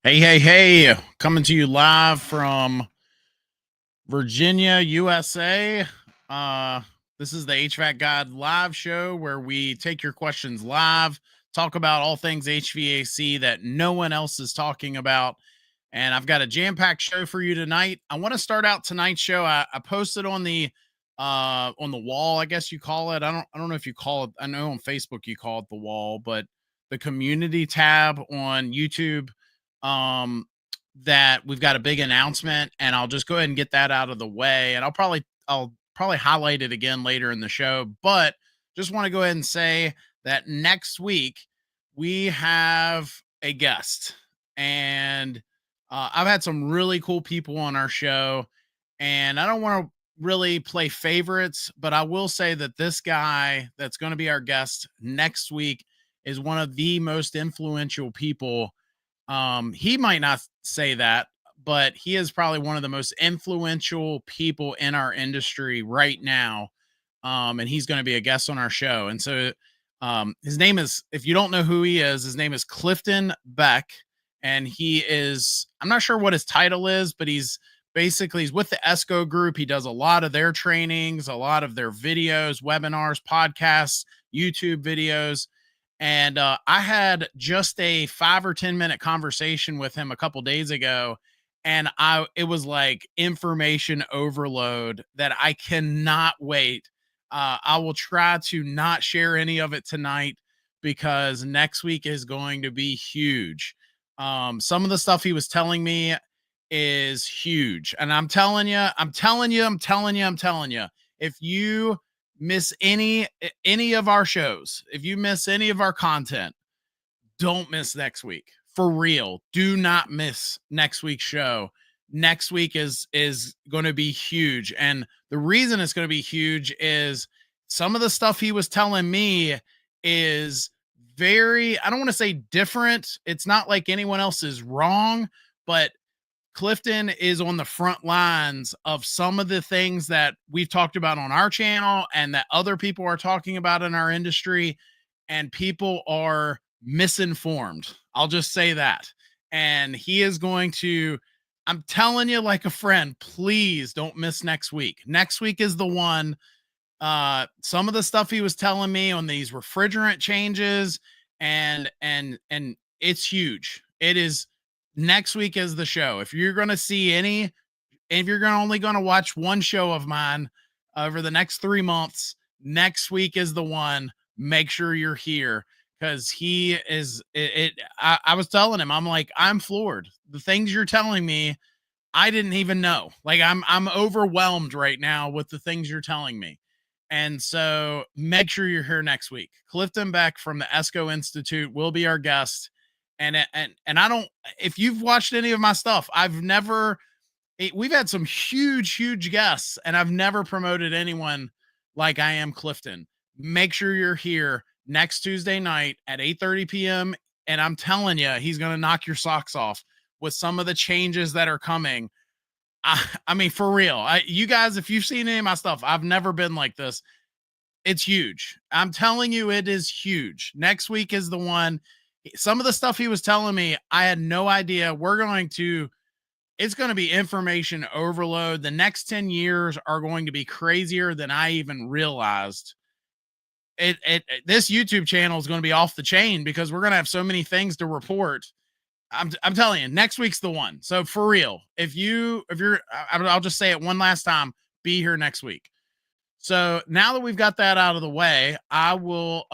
Hey, hey, hey, coming to you live from Virginia, USA. Uh, this is the HVAC God live show where we take your questions live, talk about all things HVAC that no one else is talking about. And I've got a jam-packed show for you tonight. I want to start out tonight's show. I posted on the wall, I guess you call it. I don't know if you call it, I know on Facebook you call it the wall, but the community tab on YouTube. Um, that we've got a big announcement, and I'll just go ahead and get that out of the way, and I'll probably highlight it again later in the show. But just want to go ahead and say that next week we have a guest, and I've had some really cool people on our show, and I don't want to really play favorites, but I will say that this guy that's going to be our guest next week is one of the most influential people. He might not say that, but he is probably one of the most influential people in our industry right now. And he's going to be a guest on our show. And so, his name is, if you don't know who he is, his name is Clifton Beck. And he is, I'm not sure what his title is, but he's with the ESCO group. He does a lot of their trainings, a lot of their videos, webinars, podcasts, YouTube videos. And I had just a 5 or 10 minute conversation with him a couple days ago, and it was like information overload that I cannot wait. I will try to not share any of it tonight because next week is going to be huge. Some of the stuff he was telling me is huge, and I'm telling you, if you miss any of our shows, if you miss any of our content, don't miss next week. For real. Do not miss next week's show. Next week is going to be huge. And the reason it's going to be huge is some of the stuff he was telling me is very, I don't want to say different. It's not like anyone else is wrong, but Clifton is on the front lines of some of the things that we've talked about on our channel and that other people are talking about in our industry, and people are misinformed. I'll just say that. And he is going to, I'm telling you like a friend, please don't miss next week. Next week is the one. Some of the stuff he was telling me on these refrigerant changes and it's huge. It is. Next week is the show. If you're going to see if you're only going to watch one show of mine over the next 3 months, next week is the one. Make sure you're here because he is I was telling him, I'm like, I'm floored. The things you're telling me, I didn't even know. Like I'm overwhelmed right now with the things you're telling me. And so make sure you're here next week. Clifton Beck from the ESCO Institute will be our guest. And I don't, if you've watched any of my stuff, we've had some huge guests, and I've never promoted anyone like I am Clifton. Make sure you're here next Tuesday night at 8:30 p.m. And I'm telling you, he's going to knock your socks off with some of the changes that are coming. I mean, for real, you guys, if you've seen any of my stuff, I've never been like this. It's huge. I'm telling you, it is huge. Next week is the one. Some of the stuff he was telling me, I had no idea. It's going to be information overload. The next 10 years are going to be crazier than I even realized. This YouTube channel is going to be off the chain because we're going to have so many things to report. I'm telling you, next week's the one. So for real, I'll just say it one last time, be here next week. So now that we've got that out of the way, I will,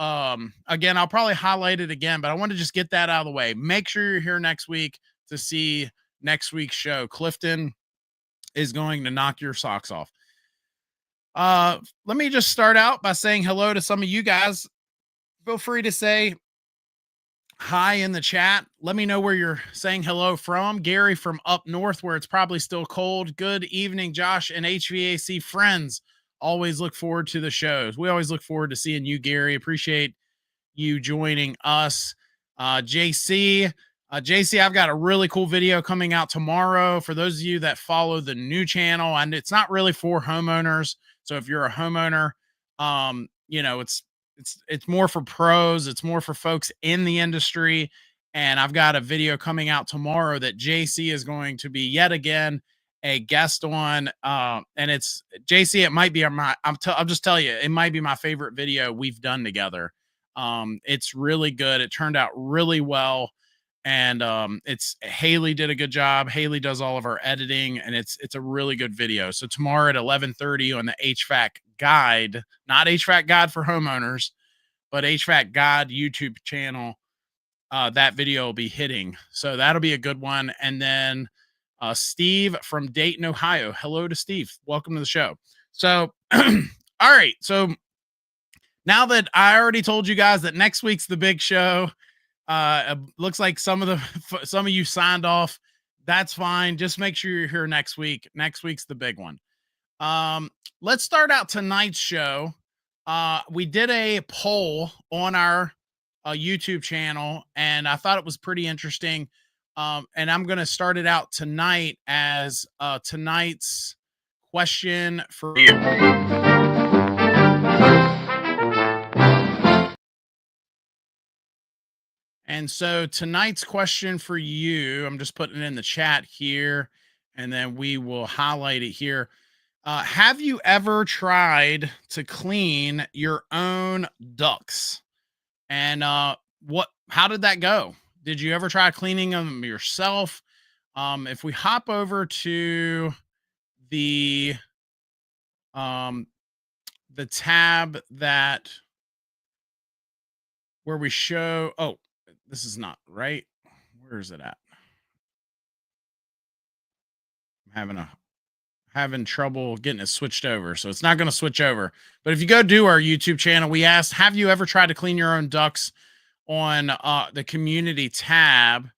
again, I'll probably highlight it again, but I want to just get that out of the way. Make sure you're here next week to see next week's show. Clifton is going to knock your socks off. Let me just start out by saying hello to some of you guys. Feel free to say hi in the chat. Let me know where you're saying hello from. Gary from up north, where it's probably still cold. Good evening, Josh and HVAC friends. Always look forward to the shows. We always look forward to seeing you, Gary. Appreciate you joining us. JC, I've got a really cool video coming out tomorrow for those of you that follow the new channel, and it's not really for homeowners. So if you're a homeowner, it's more for pros. It's more for folks in the industry. And I've got a video coming out tomorrow that JC is going to be yet again a guest on. And it's JC. It might be I'll just tell you, it might be my favorite video we've done together. It's really good. It turned out really well. And it's Haley did a good job. Haley does all of our editing, and it's a really good video. So tomorrow at 11:30 on the HVAC guide, not HVAC guide for homeowners, but HVAC guide YouTube channel, that video will be hitting. So that'll be a good one. And then Steve from Dayton, Ohio. Hello to Steve. Welcome to the show. So, all right. So now that I already told you guys that next week's the big show, looks like some of you signed off. That's fine. Just make sure you're here next week. Next week's the big one. Let's start out tonight's show. We did a poll on our YouTube channel, and I thought it was pretty interesting. And I'm going to start it out tonight as tonight's question for you. And so tonight's question for you, I'm just putting it in the chat here, and then we will highlight it here. Have you ever tried to clean your own ducts? And how did that go? Did you ever try cleaning them yourself? If we hop over to the tab where we show, oh, this is not right. Where is it at? I'm having trouble getting it switched over. So it's not going to switch over. But if you go to our YouTube channel, we asked, have you ever tried to clean your own ducts on the community tab?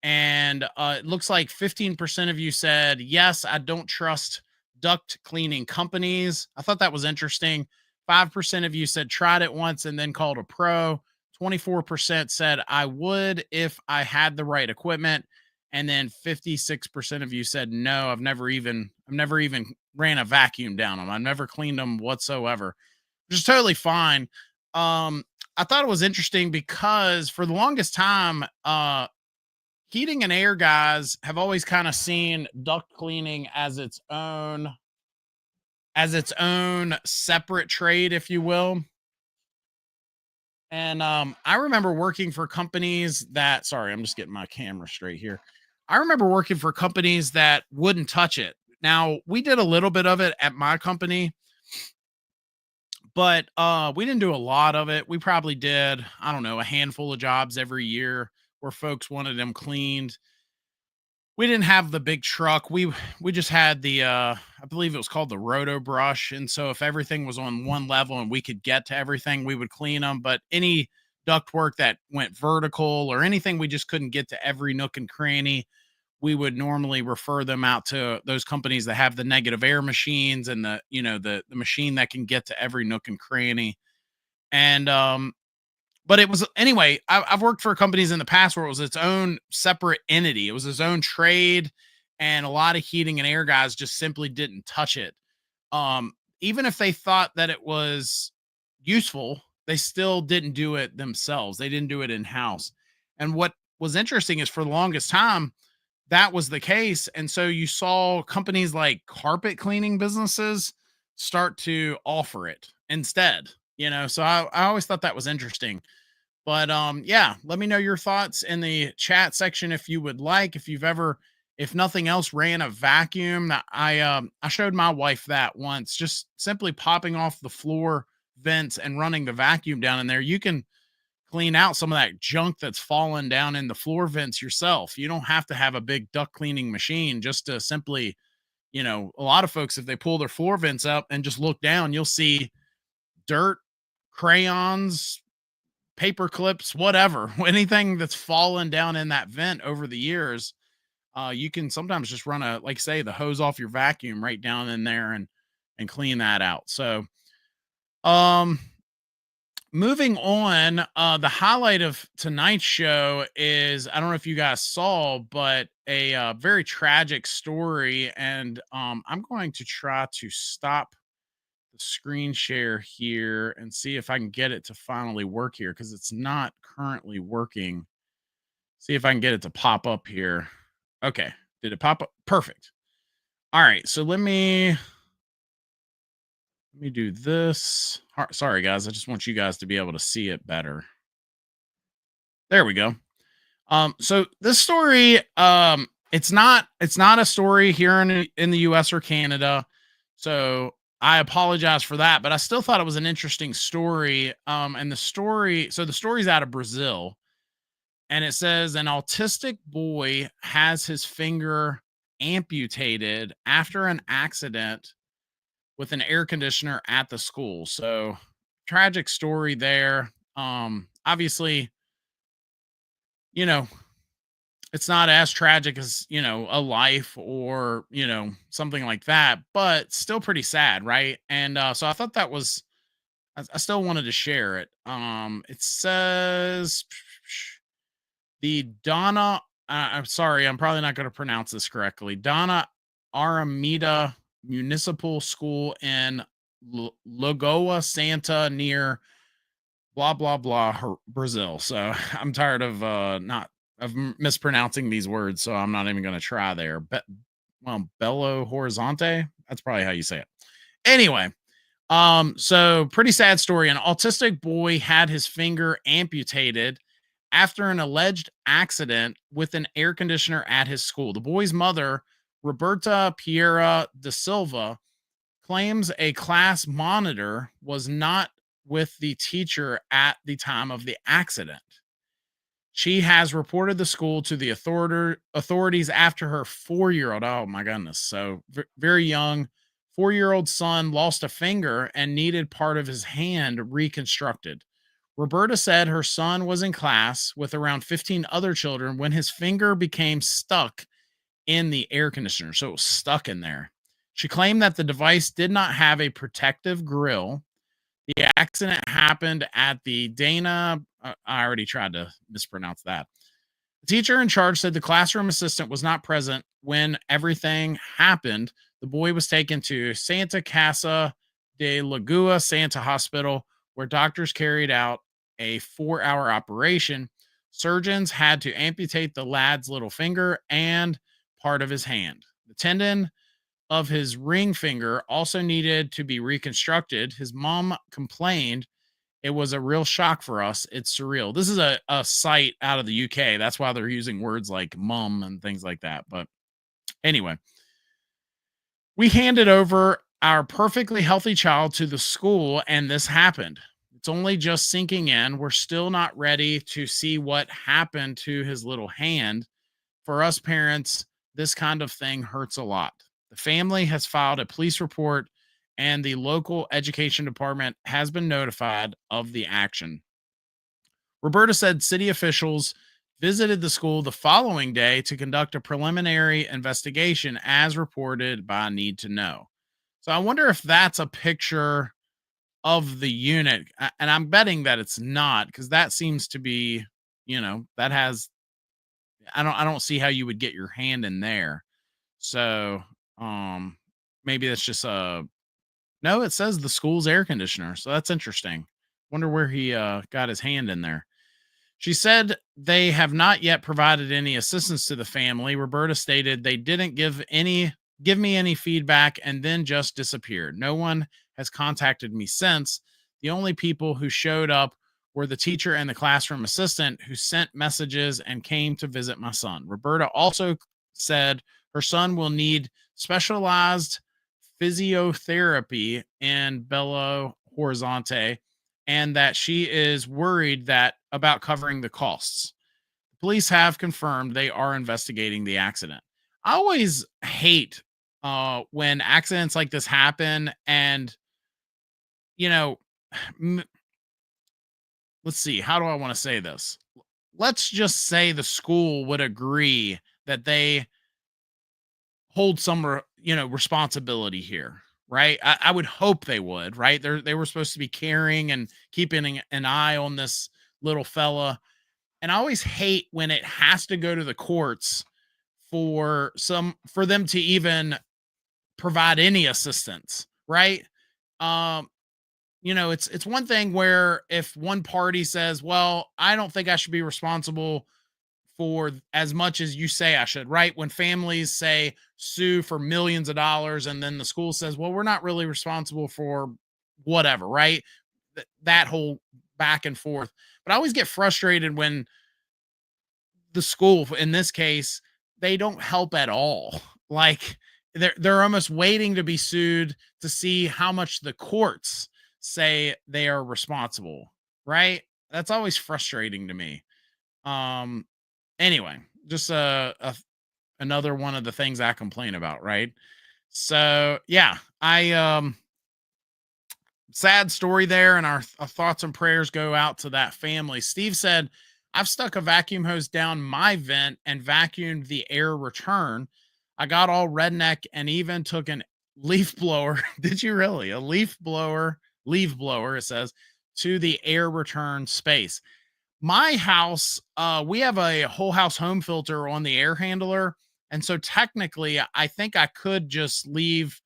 And it looks like 15% of you said, yes, I don't trust duct cleaning companies. I thought that was interesting. 5% of you said tried it once and then called a pro. 24% said I would if I had the right equipment. And then 56% of you said no, I've never even ran a vacuum down them. I've never cleaned them whatsoever, which is totally fine. I thought it was interesting because for the longest time, heating and air guys have always kind of seen duct cleaning as its own separate trade, if you will. And I remember working for companies that, sorry, I'm just getting my camera straight here. I remember working for companies that wouldn't touch it. Now, we did a little bit of it at my company, but we didn't do a lot of it. We probably did, I don't know, a handful of jobs every year where folks wanted them cleaned. We didn't have the big truck. We just had the I believe it was called the roto brush. And so if everything was on one level and we could get to everything, we would clean them. But any duct work that went vertical or anything we just couldn't get to every nook and cranny, we would normally refer them out to those companies that have the negative air machines and the machine that can get to every nook and cranny. And but it was anyway, I've worked for companies in the past where it was its own separate entity. It was its own trade, and a lot of heating and air guys just simply didn't touch it. Even if they thought that it was useful, they still didn't do it themselves. They didn't do it in-house. And what was interesting is for the longest time, that was the case. And so you saw companies like carpet cleaning businesses start to offer it instead, so I always thought that was interesting. But yeah, let me know your thoughts in the chat section if you would like. If you've ever, if nothing else, ran a vacuum. I showed my wife that once, just simply popping off the floor vents and running the vacuum down in there. You can clean out some of that junk that's fallen down in the floor vents yourself. You don't have to have a big duct cleaning machine just to simply, a lot of folks, if they pull their floor vents up and just look down, you'll see dirt, crayons, paper clips, whatever, anything that's fallen down in that vent over the years. You can sometimes just run the hose off your vacuum right down in there and clean that out. So, moving on, the highlight of tonight's show is, I don't know if you guys saw, but a very tragic story. And I'm going to try to stop the screen share here and see if I can get it to finally work here, because it's not currently working. See if I can get it to pop up here. Okay. Did it pop up? Perfect. All right. So let me do this. Sorry guys, I just want you guys to be able to see it better. There we go. So this story, it's not a story here in the US or Canada. So I apologize for that, but I still thought it was an interesting story. And the story's out of Brazil, and it says an autistic boy has his finger amputated after an accident with an air conditioner at the school. So tragic story there. Obviously, you know, it's not as tragic as, a life or, something like that, but still pretty sad, right? And so I thought that was I still wanted to share it. It says the Donna I'm sorry, I'm probably not going to pronounce this correctly. Donna Aramida Municipal School in Lagoa Santa near blah blah blah Brazil. So I'm tired of not of mispronouncing these words, so I'm not even going to try there. Belo Horizonte, that's probably how you say it. Anyway, so pretty sad story. An autistic boy had his finger amputated after an alleged accident with an air conditioner at his school. The boy's mother, Roberta Piera da Silva, claims a class monitor was not with the teacher at the time of the accident. She has reported the school to the authorities after her 4-year-old, oh my goodness, so very young 4-year-old son lost a finger and needed part of his hand reconstructed. Roberta said her son was in class with around 15 other children when his finger became stuck in the air conditioner. So it was stuck in there. She claimed that the device did not have a protective grill. The accident happened at the Dana. I already tried to mispronounce that. The teacher in charge said the classroom assistant was not present when everything happened. The boy was taken to Santa Casa de Lagoa Santa Hospital, where doctors carried out a 4-hour operation. Surgeons had to amputate the lad's little finger and part of his hand. The tendon of his ring finger also needed to be reconstructed. His mom complained, "It was a real shock for us. It's surreal." This is a site out of the UK. That's why they're using words like mum and things like that. But anyway, we handed over our perfectly healthy child to the school, and this happened. It's only just sinking in. We're still not ready to see what happened to his little hand. For us parents, this kind of thing hurts a lot. The family has filed a police report, and the local education department has been notified of the action. Roberta said city officials visited the school the following day to conduct a preliminary investigation, as reported by Need to Know. So I wonder if that's a picture of the unit, and I'm betting that it's not, because that seems to be, that has. I don't see how you would get your hand in there. So maybe that's just a no. It says the school's air conditioner, so that's interesting. Wonder where he got his hand in there. She said they have not yet provided any assistance to the family. Roberta stated they didn't give me any feedback and then just disappeared. No one has contacted me since. The only people who showed up were the teacher and the classroom assistant, who sent messages and came to visit my son. Roberta also said her son will need specialized physiotherapy in Belo Horizonte, and that she is worried that about covering the costs. Police have confirmed they are investigating the accident. I always hate when accidents like this happen, and you know, m- let's see, how do I want to say this? Let's just say the school would agree that they hold some responsibility here, right? I would hope they would, right? They were supposed to be caring and keeping an eye on this little fella. And I always hate when it has to go to the courts for them to even provide any assistance, right? um it's one thing where if one party says, well, I don't think I should be responsible for as much as you say I should, right? When families say sue for millions of dollars and then the school says, well, we're not really responsible for whatever, right? That whole back and forth. But I always get frustrated when the school, in this case, they don't help at all. Like they're almost waiting to be sued to see how much the courts say they are responsible, right? That's always frustrating to me. Um anyway, just another one of the things I complain about, right? So, yeah, I sad story there, and our thoughts and prayers go out to that family. Steve said, I've stuck a vacuum hose down my vent and vacuumed the air return. I got all redneck and even took an leaf blower. Did you really? A leaf blower, it says, to the air return space. My house, we have a whole house home filter on the air handler. And so technically, I think I could just leave,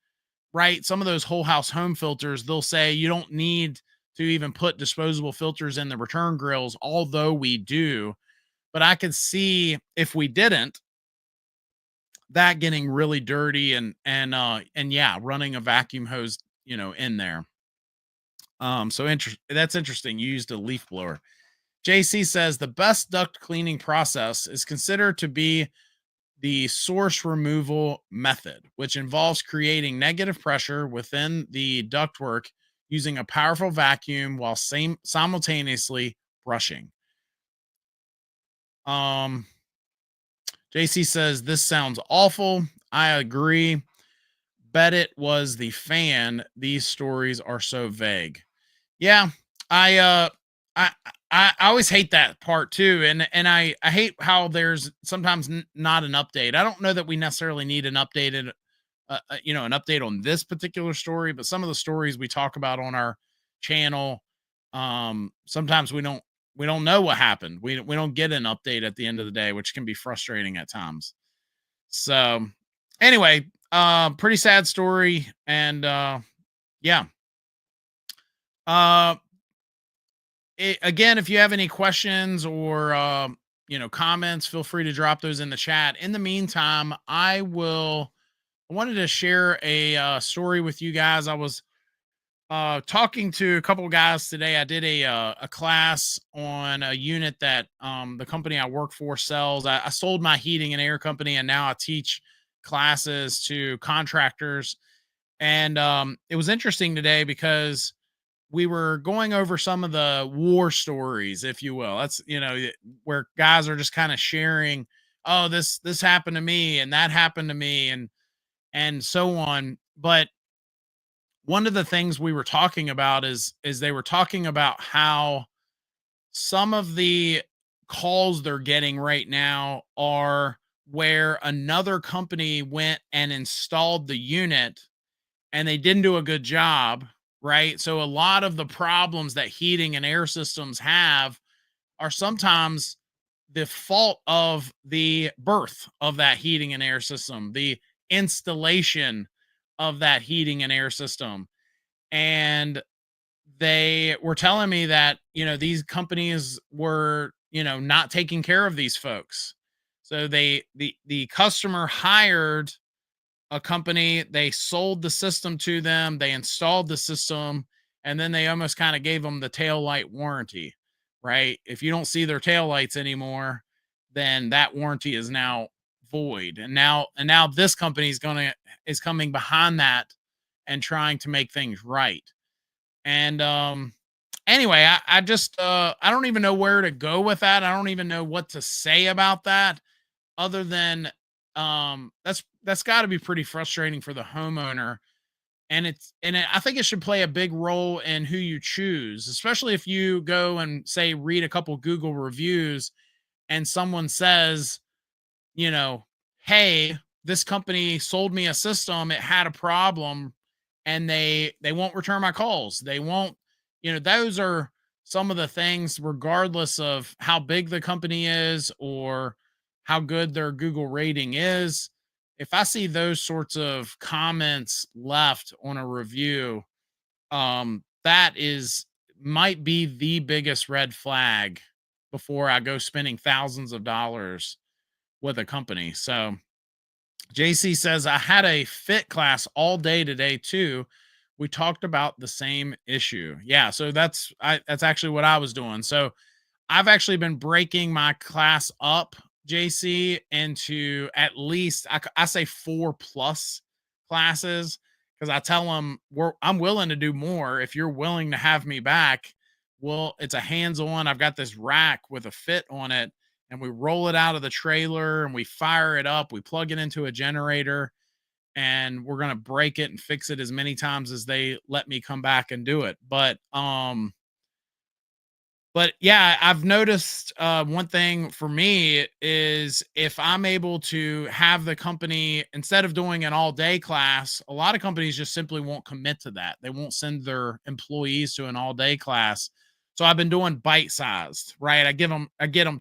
right? Some of those whole house home filters, they'll say you don't need to even put disposable filters in the return grills, although we do. But I could see if we didn't, that getting really dirty and yeah, running a vacuum hose, in there. So that's interesting. You used a leaf blower. JC says the best duct cleaning process is considered to be the source removal method, which involves creating negative pressure within the ductwork using a powerful vacuum while simultaneously brushing. JC says this sounds awful. I agree. Bet it was the fan. These stories are so vague. Yeah, I I I always hate that part too, and I hate how there's sometimes not an update. I don't know that we necessarily need an updated, an update on this particular story, but some of the stories we talk about on our channel, sometimes we don't know what happened. We don't get an update at the end of the day, which can be frustrating at times. So, anyway, pretty sad story, and yeah. Uh, Again, if you have any questions or comments, feel free to drop those in the chat. In the meantime, I wanted to share a story with you guys. I was talking to a couple of guys today. I did a class on a unit that the company I work for sells. I sold my heating and air company, and now I teach classes to contractors. And it was interesting today because we were going over some of the war stories, if you will. That's, where guys are just kind of sharing, oh, this happened to me and that happened to me and so on. But one of the things we were talking about is they were talking about how some of the calls they're getting right now are where another company went and installed the unit and they didn't do a good job, right? So a lot of the problems that heating and air systems have are sometimes the fault of the birth of that heating and air system, the installation of that heating and air system. And they were telling me that, these companies were, not taking care of these folks. So the customer hired a company, they sold the system to them, they installed the system, and then they almost kind of gave them the tail light warranty, right? If you don't see their tail lights anymore, then that warranty is now void. And now this company is coming behind that and trying to make things right. And anyway, I just I don't even know where to go with that. I don't even know what to say about that other than that's got to be pretty frustrating for the homeowner. And I think it should play a big role in who you choose, especially if you go and say read a couple Google reviews and someone says, you know, hey, this company sold me a system, it had a problem, and they won't return my calls. They won't, those are some of the things, regardless of how big the company is or how good their Google rating is. If I see those sorts of comments left on a review, that is might be the biggest red flag before I go spending thousands of dollars with a company. So JC says, I had a fit class all day today too. We talked about the same issue. Yeah, so that's actually what I was doing. So I've actually been breaking my class up, JC, into at least I say 4 plus classes, because I tell them I'm willing to do more if you're willing to have me back. Well, it's a hands-on. I've got this rack with a fit on it, and we roll it out of the trailer and we fire it up. We plug it into a generator, and we're gonna break it and fix it as many times as they let me come back and do it. But yeah, I've noticed one thing for me is if I'm able to have the company, instead of doing an all day class, a lot of companies just simply won't commit to that. They won't send their employees to an all day class. So I've been doing bite sized, right? I get them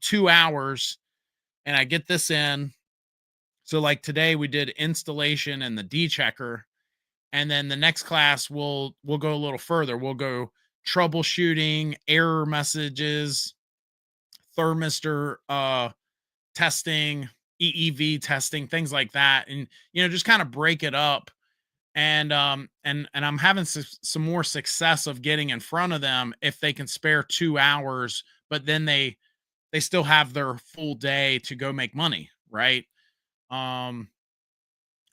2 hours and I get this in. So like today we did installation and the D checker. And then the next class we'll go a little further. We'll go troubleshooting, error messages, thermistor testing, EEV testing, things like that, and just kind of break it up. And I'm having some more success of getting in front of them if they can spare 2 hours, but then they still have their full day to go make money, right? Um,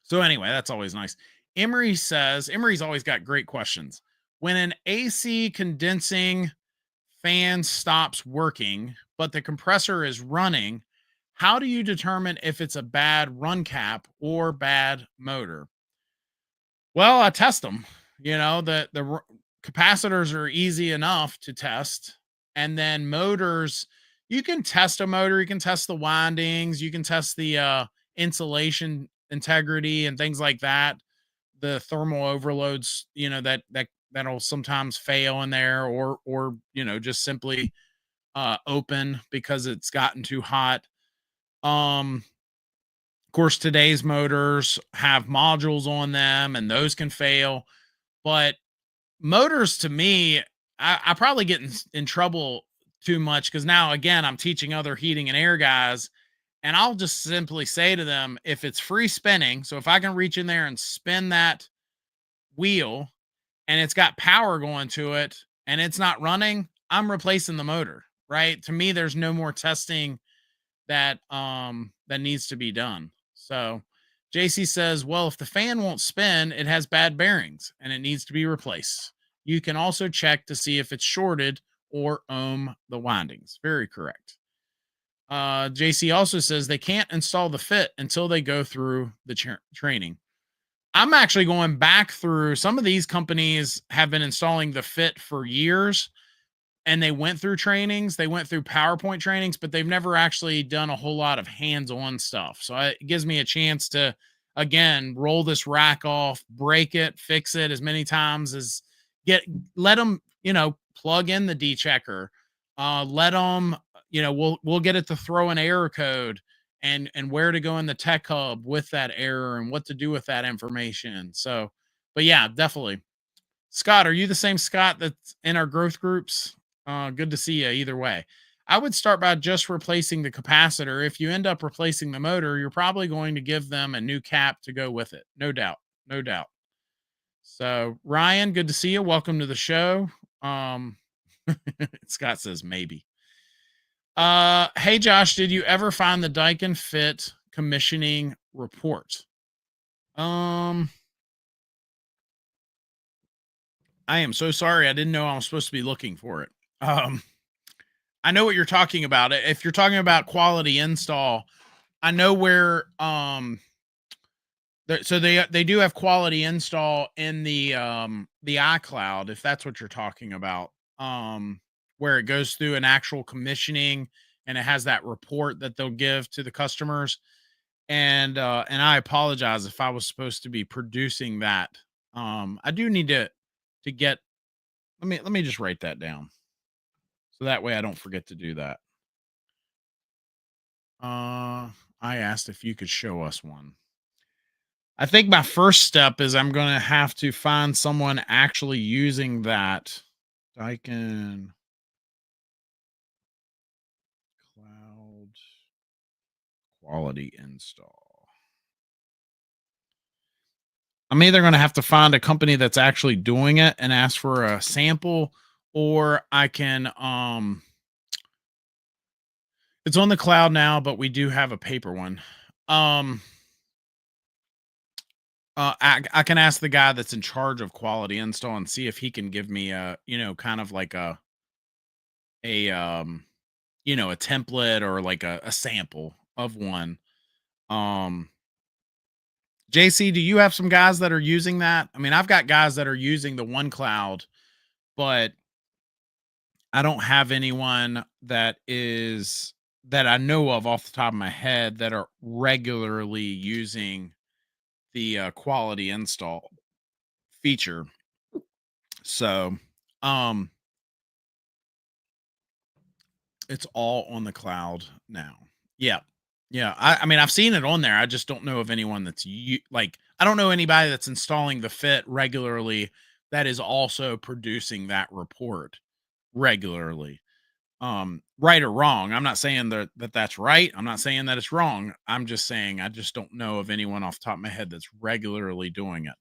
so anyway, that's always nice. Emery says, Emery's always got great questions. When an AC condensing fan stops working, but the compressor is running, how do you determine if it's a bad run cap or bad motor? Well, I test them. Capacitors are easy enough to test. And then motors, you can test a motor, you can test the windings, you can test the insulation integrity and things like that. The thermal overloads, that'll sometimes fail in there, or just simply open because it's gotten too hot. Of course, today's motors have modules on them and those can fail. But motors, to me, I probably get in trouble too much, because now again I'm teaching other heating and air guys, and I'll just simply say to them, if it's free spinning, so if I can reach in there and spin that wheel and it's got power going to it and it's not running, I'm replacing the motor, right? To me, there's no more testing that needs to be done. So JC says, well, if the fan won't spin, it has bad bearings and it needs to be replaced. You can also check to see if it's shorted or ohm the windings. Very correct. JC also says they can't install the fit until they go through the training. I'm actually going back through, some of these companies have been installing the fit for years, and they went through trainings, they went through PowerPoint trainings, but they've never actually done a whole lot of hands-on stuff. So it gives me a chance to, again, roll this rack off, break it, fix it as many times as let them, plug in the D checker. Let them, we'll get it to throw an error code and where to go in the tech hub with that error and what to do with that information. So, but yeah, definitely. Scott, are you the same Scott that's in our growth groups? Good to see you either way. I would start by just replacing the capacitor. If you end up replacing the motor, you're probably going to give them a new cap to go with it. No doubt. No doubt. So, Ryan, good to see you. Welcome to the show. Scott says maybe. Hey Josh, did you ever find the Daikin fit commissioning report? I am so sorry. I didn't know I was supposed to be looking for it. I know what you're talking about. If you're talking about quality install, I know where so they do have quality install in the iCloud, if that's what you're talking about. Where it goes through an actual commissioning and it has that report that they'll give to the customers. And I apologize if I was supposed to be producing that. I do need to get, let me just write that down, so that way I don't forget to do that. I asked if you could show us one. I think my first step is I'm going to have to find someone actually using that. Daikin. quality install. I'm either going to have to find a company that's actually doing it and ask for a sample, or I can it's on the cloud now, but we do have a paper one. Um I can ask the guy that's in charge of quality install and see if he can give me a, kind of like a a template or like a sample of one. Um JC, do you have some guys that are using that? I mean, I've got guys that are using the one cloud, but I don't have anyone that I know of off the top of my head that are regularly using the quality install feature. So, um, it's all on the cloud now. Yeah. Yeah. I mean, I've seen it on there. I just don't know of anyone like, I don't know anybody that's installing the fit regularly that is also producing that report regularly. Right or wrong. I'm not saying that's right. I'm not saying that it's wrong. I'm just saying I just don't know of anyone off the top of my head that's regularly doing it.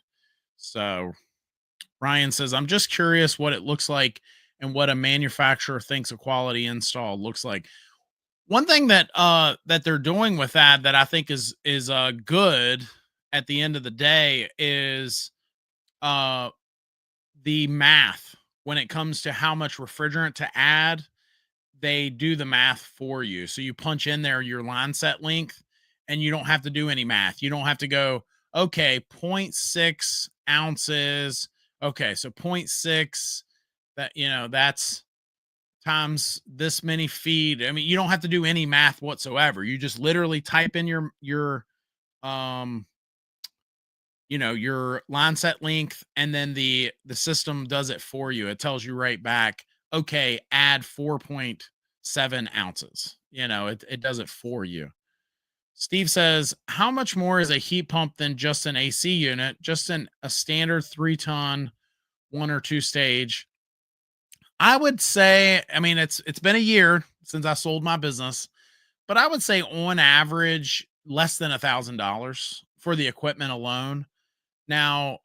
So Ryan says, I'm just curious what it looks like and what a manufacturer thinks a quality install looks like. One thing that they're doing with that I think is good at the end of the day is uh the math when it comes to how much refrigerant to add. They do the math for you. So you punch in there your line set length and you don't have to do any math. You don't have to go, okay, 0.6 ounces. Okay, so 0.6, that's times this many feet. I mean, you don't have to do any math whatsoever. You just literally type in um your line set length, and then the system does it for you. It tells you right back, okay, add 4.7 ounces. It does it for you. Steve says, how much more is a heat pump than just an AC unit? Just a standard 3-ton, 1 or 2 stage. I would say, I mean, it's been a year since I sold my business, but I would say on average, less than $1,000 for the equipment alone. Now,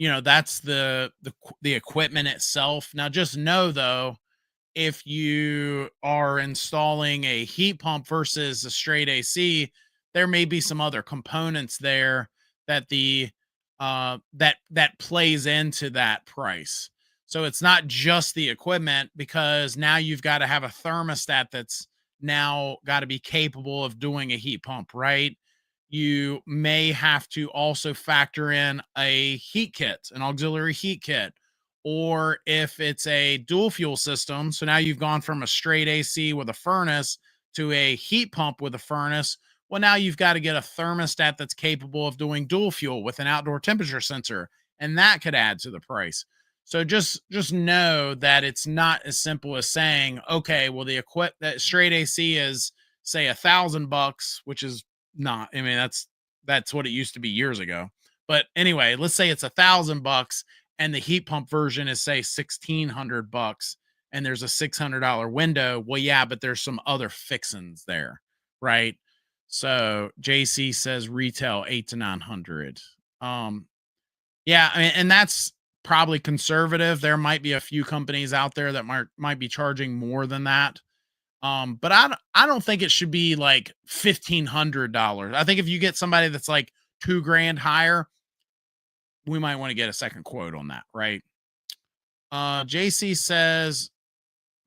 that's the equipment itself. Now, just know though, if you are installing a heat pump versus a straight AC, there may be some other components there that that plays into that price. So it's not just the equipment, because now you've got to have a thermostat that's now got to be capable of doing a heat pump, right? You may have to also factor in a heat kit, an auxiliary heat kit, or if it's a dual fuel system. So now you've gone from a straight AC with a furnace to a heat pump with a furnace. Well, now you've got to get a thermostat that's capable of doing dual fuel with an outdoor temperature sensor, and that could add to the price. So just know that it's not as simple as saying, okay, well, that straight AC is say $1,000, which is not. I mean, that's what it used to be years ago. But anyway, let's say it's $1,000 and the heat pump version is say $1,600 and there's a $600 window. Well, yeah, but there's some other fixins there, right? So JC says retail 800 to 900. Yeah, I mean, and that's probably conservative. There might be a few companies out there that might be charging more than that. But I don't think it should be like $1,500. I think if you get somebody that's like $2,000 higher, we might want to get a second quote on that, right? JC says,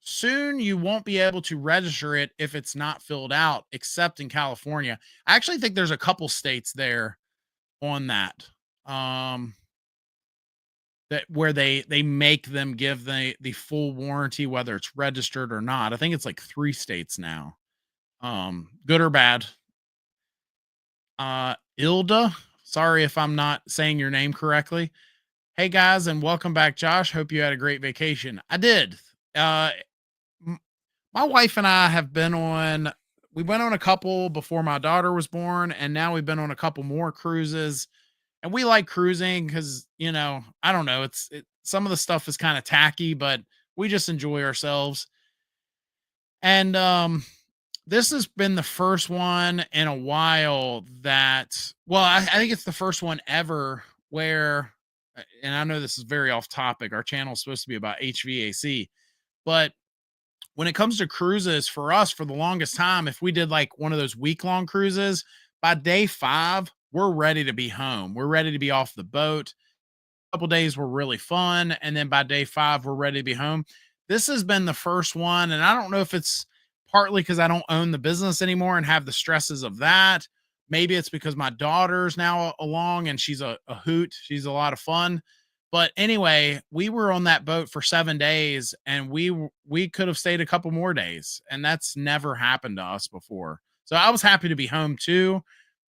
soon you won't be able to register it if it's not filled out, except in California. I actually think there's a couple states there on that. That where they make them give the full warranty, whether it's registered or not. I think it's like 3 states now. Good or bad. Ilda, sorry if I'm not saying your name correctly. Hey guys, and welcome back, Josh. Hope you had a great vacation. I did. My wife and I we went on a couple before my daughter was born, and now we've been on a couple more cruises. And we like cruising because, I don't know, some of the stuff is kind of tacky, but we just enjoy ourselves. And this has been the first one in a while that, well, I think it's the first one ever where, and I know this is very off topic. Our channel is supposed to be about HVAC, but when it comes to cruises for us, for the longest time, if we did like one of those week long cruises, by day 5, we're ready to be home. We're ready to be off the boat. Couple days were really fun, and then by day 5 we're ready to be home. This has been the first one, and I don't know if it's partly because I don't own the business anymore and have the stresses of that. Maybe it's because my daughter's now along and she's a hoot. She's a lot of fun. But anyway, we were on that boat for 7 days, and we could have stayed a couple more days, and that's never happened to us before. So I was happy to be home too,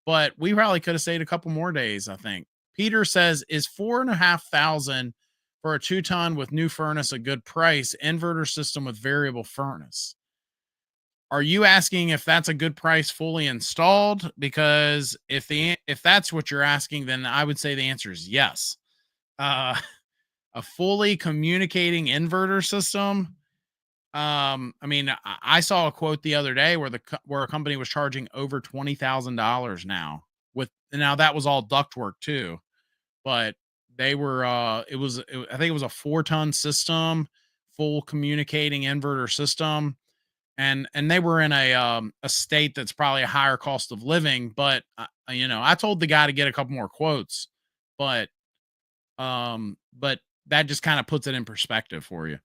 but we probably could have stayed a couple more days, I think. Peter says, is 4,500 for a 2-ton with new furnace a good price? Inverter system with variable furnace. Are you asking if that's a good price fully installed? Because if that's what you're asking, then I would say the answer is yes. A fully communicating inverter system. I mean, I saw a quote the other day where a company was charging over $20,000 now. Now that was all ductwork too, but they were I think it was a 4-ton system, full communicating inverter system, and they were in a state that's probably a higher cost of living. But I told the guy to get a couple more quotes, but that just kind of puts it in perspective for you.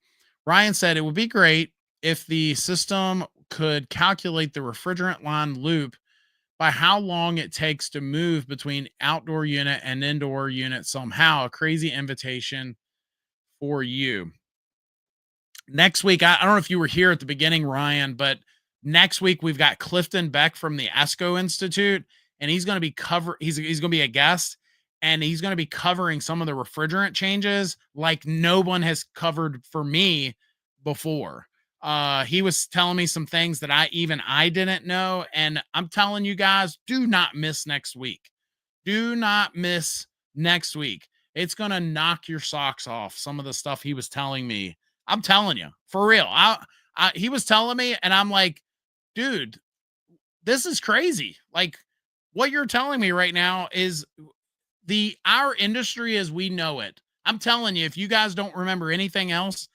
Ryan said it would be great if the system could calculate the refrigerant line loop by how long it takes to move between outdoor unit and indoor unit somehow. A crazy invitation for you. Next week, I don't know if you were here at the beginning, Ryan, but next week we've got Clifton Beck from the ESCO Institute, and he's going to be he's going to be a guest, and he's going to be covering some of the refrigerant changes like no one has covered for me before. He was telling me some things that I didn't know. And I'm telling you guys, do not miss next week. Do not miss next week. It's going to knock your socks off. Some of the stuff he was telling me, I'm telling you for real. He was telling me and I'm like, dude, this is crazy. Like what you're telling me right now is our industry as we know it. I'm telling you, if you guys don't remember anything else,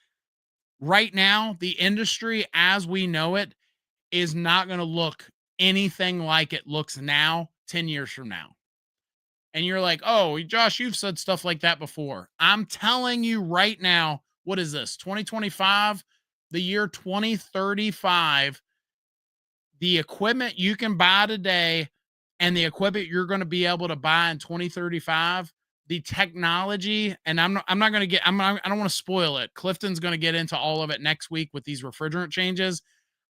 right now, the industry as we know it is not going to look anything like it looks now 10 years from now. And you're like, oh, Josh, you've said stuff like that before. I'm telling you right now, what is this? 2025, the year 2035, the equipment you can buy today and the equipment you're going to be able to buy in 2035, the technology, and I don't want to spoil it. Clifton's going to get into all of it next week with these refrigerant changes.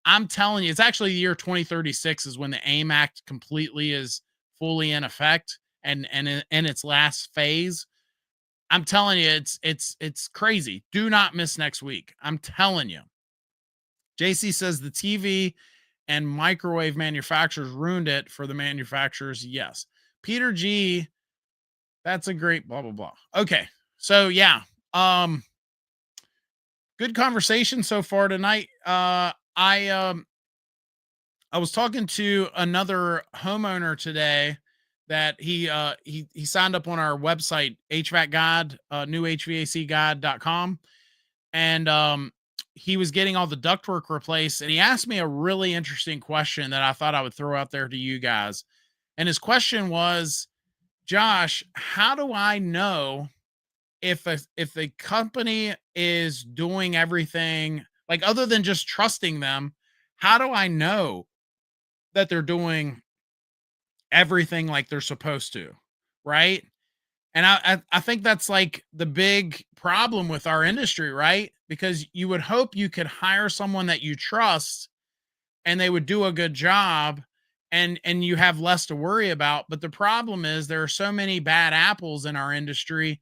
I'm telling you, it's actually the year 2036 is when the AIM Act completely is fully in effect and in its last phase. I'm telling you, it's crazy. Do not miss next week. I'm telling you. JC says the TV and microwave manufacturers ruined it for the manufacturers. Yes. Peter G, that's a great blah, blah, blah. Okay. So yeah. Good conversation so far tonight. I was talking to another homeowner today that he signed up on our website, HVAC guide, newhvacguide.com. And, he was getting all the ductwork replaced, and he asked me a really interesting question that I thought I would throw out there to you guys. And his question was, Josh, how do I know if the company is doing everything, like other than just trusting them, how do I know that they're doing everything like they're supposed to? Right. And I think that's like the big problem with our industry, right? Because you would hope you could hire someone that you trust and they would do a good job and you have less to worry about. But the problem is there are so many bad apples in our industry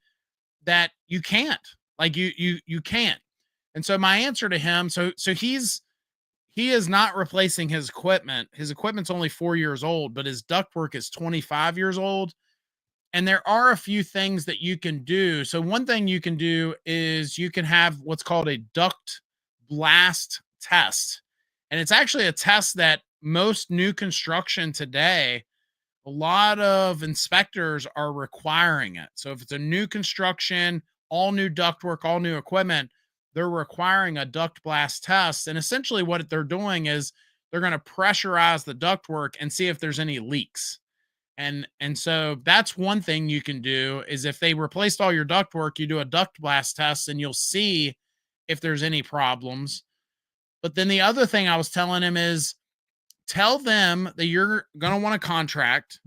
that you can't. Like you can't. And so my answer to him, so he is not replacing his equipment. His equipment's only 4 years old, but his ductwork is 25 years old. And there are a few things that you can do. So one thing you can do is you can have what's called a duct blast test. And it's actually a test that most new construction today, a lot of inspectors are requiring it. So if it's a new construction, all new ductwork, all new equipment, they're requiring a duct blast test. And essentially what they're doing is they're going to pressurize the ductwork and see if there's any leaks. And so that's one thing you can do is if they replaced all your ductwork, you do a duct blast test and you'll see if there's any problems. But then the other thing I was telling him is tell them that you're going to want a contract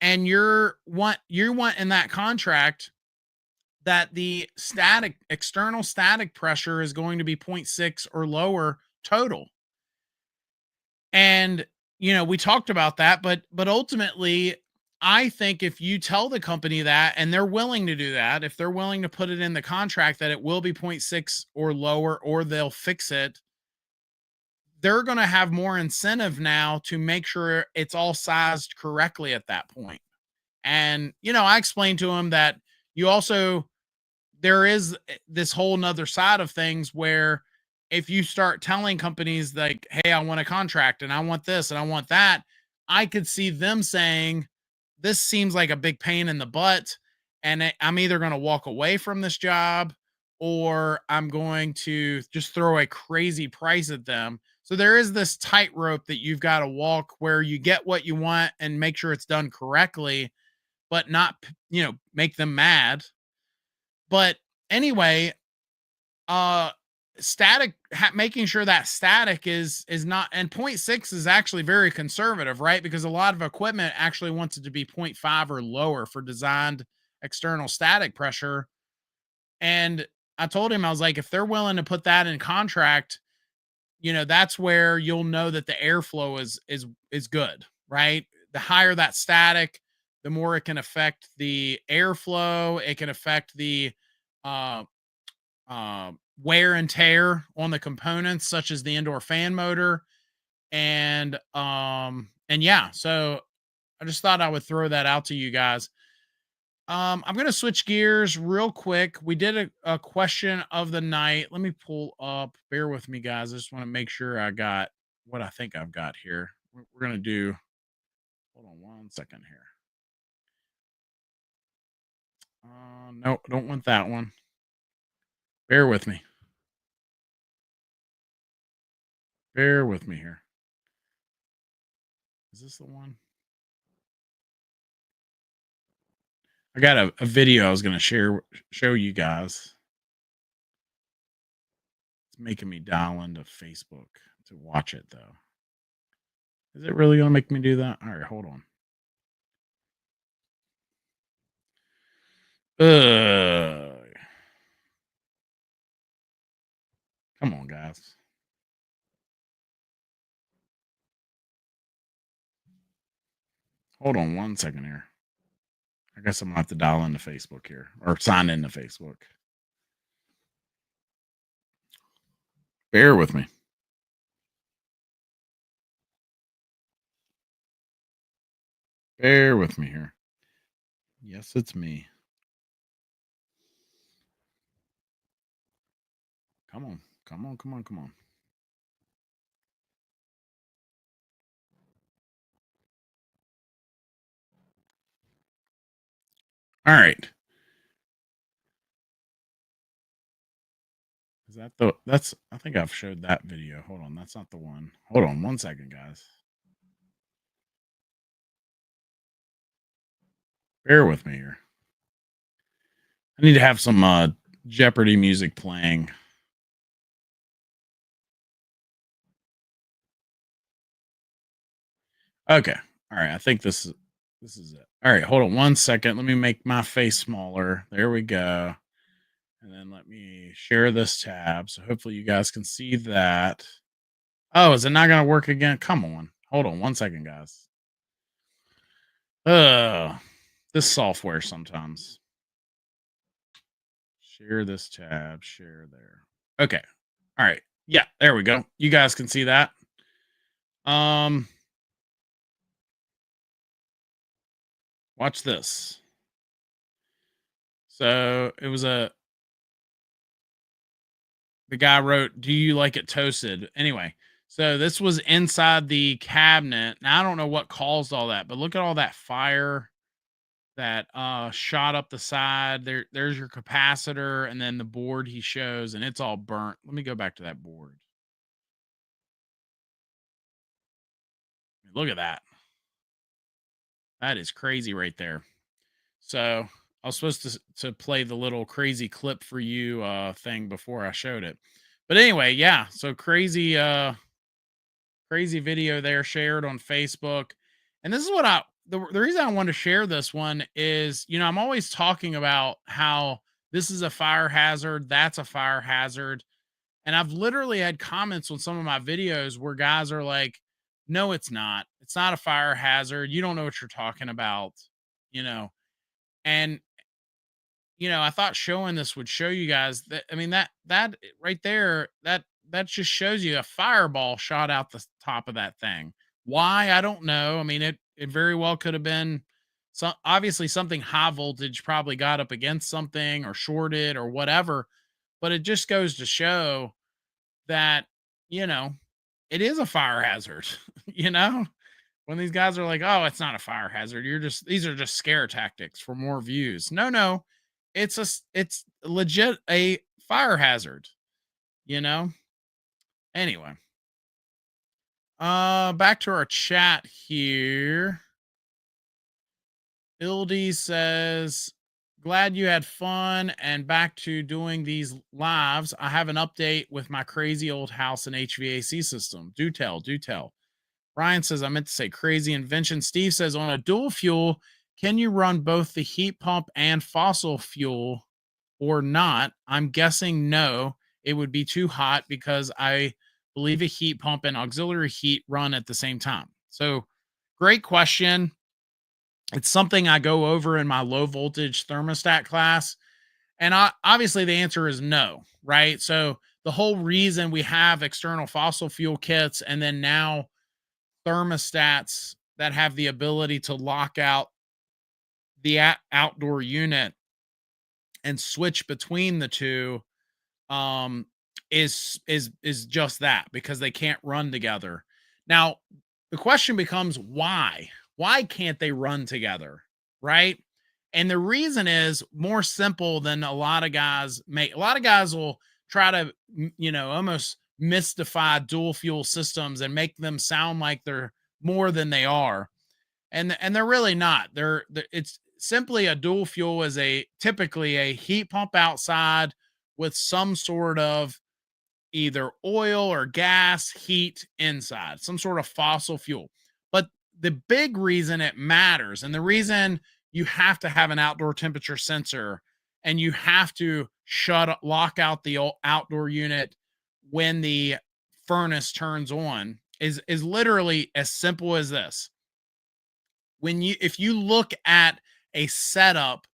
and you want in that contract that the external static pressure is going to be 0.6 or lower total. And we talked about that, but ultimately I think if you tell the company that and they're willing to do that, if they're willing to put it in the contract that it will be 0.6 or lower or they'll fix it, they're going to have more incentive now to make sure it's all sized correctly at that point. And, I explained to him that there is this whole nother side of things where if you start telling companies like, hey, I want a contract and I want this and I want that, I could see them saying, this seems like a big pain in the butt. And I'm either going to walk away from this job or I'm going to just throw a crazy price at them. So there is this tightrope that you've got to walk where you get what you want and make sure it's done correctly, but not, make them mad. But anyway, making sure that static is not, and 0.6 is actually very conservative, right? Because a lot of equipment actually wants it to be 0.5 or lower for designed external static pressure. And I told him, I was like, if they're willing to put that in contract, that's where you'll know that the airflow is good, right? The higher that static, the more it can affect the airflow. It can affect the uh, wear and tear on the components, such as the indoor fan motor, and yeah. So I just thought I would throw that out to you guys. I'm gonna switch gears real quick. We did a question of the night. Let me pull up. Bear with me, guys. I just want to make sure I got what I think I've got here. We're gonna do. Hold on one second here. No, don't want that one. Bear with me. Bear with me here. Is this the one? I got a video I was going to show you guys. It's making me dial into Facebook to watch it, though. Is it really going to make me do that? All right, hold on. Come on, guys. Hold on one second here. I guess I'm going to have to dial into Facebook here or sign into Facebook. Bear with me. Bear with me here. Yes, it's me. Come on. Come on. Come on. Come on. All right. Is that I think I've showed that video. Hold on. That's not the one. Hold on one second, guys. Bear with me here. I need to have some Jeopardy music playing. Okay. All right. I think this is it. All right. Hold on one second. Let me make my face smaller. There we go. And then let me share this tab. So hopefully you guys can see that. Oh, is it not going to work again? Come on. Hold on one second, guys. This software sometimes. Share this tab. Share there. Okay. All right. Yeah, there we go. You guys can see that. Watch this. So it was the guy wrote, "Do you like it toasted?" Anyway, So this was inside the cabinet. Now I don't know what caused all that, but look at all that fire that shot up the side. There's your capacitor and then the board he shows, and it's all burnt. Let me go back to that board. Look at that. That is crazy right there. So I was supposed to play the little crazy clip for you thing before I showed it. But anyway, yeah. So crazy video there shared on Facebook. And this is what the reason I want to share this one is, I'm always talking about how this is a fire hazard, that's a fire hazard. And I've literally had comments on some of my videos where guys are like, no, it's not. It's not a fire hazard. You don't know what you're talking about, you know. And I thought showing this would show you guys that. I mean, that right there, that just shows you a fireball shot out the top of that thing. Why? I don't know. I mean, it very well could have been obviously something high voltage probably got up against something or shorted or whatever. But it just goes to show that, you know, it is a fire hazard, you know? When these guys are like, "Oh, it's not a fire hazard. These are just scare tactics for more views." No, no. It's legit a fire hazard, you know? Anyway, back to our chat here. Ildy says, "Glad you had fun and back to doing these lives. I have an update with my crazy old house and HVAC system. Do tell, do tell." Ryan says, "I meant to say crazy invention." Steve says, "On a dual fuel, can you run both the heat pump and fossil fuel or not? I'm guessing no. It would be too hot because I believe a heat pump and auxiliary heat run at the same time." So, great question. It's something I go over in my low voltage thermostat class. And obviously, the answer is no, right? So, the whole reason we have external fossil fuel kits and then now thermostats that have the ability to lock out the outdoor unit and switch between the two um is just that, because they can't run together. Now the question becomes why can't they run together, right? And the reason is more simple than a lot of guys make. A lot of guys will try to almost mystify dual fuel systems and make them sound like they're more than they are, and they're really not. It's simply a dual fuel is typically a heat pump outside with some sort of either oil or gas heat inside, some sort of fossil fuel. But the big reason it matters, and the reason you have to have an outdoor temperature sensor and you have to lock out the outdoor unit when the furnace turns on is literally as simple as this. If you look at a setup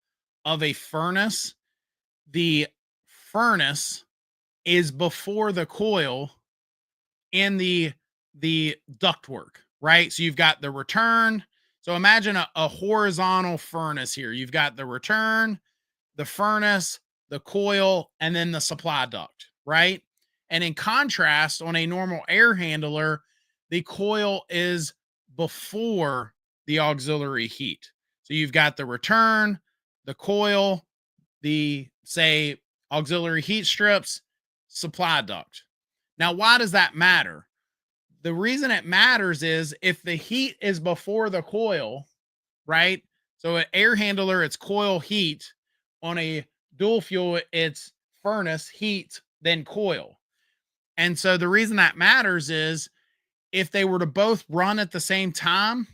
of a furnace, the furnace is before the coil in the ductwork, right? So you've got the return. So imagine a horizontal furnace here. You've got the return, the furnace, the coil, and then the supply duct, right? And in contrast, on a normal air handler, the coil is before the auxiliary heat. So you've got the return, the coil, the, say, auxiliary heat strips, supply duct. Now, why does that matter? The reason it matters is if the heat is before the coil, right? So an air handler, it's coil heat. On a dual fuel, it's furnace heat, then coil. And so the reason that matters is if they were to both run at the same time,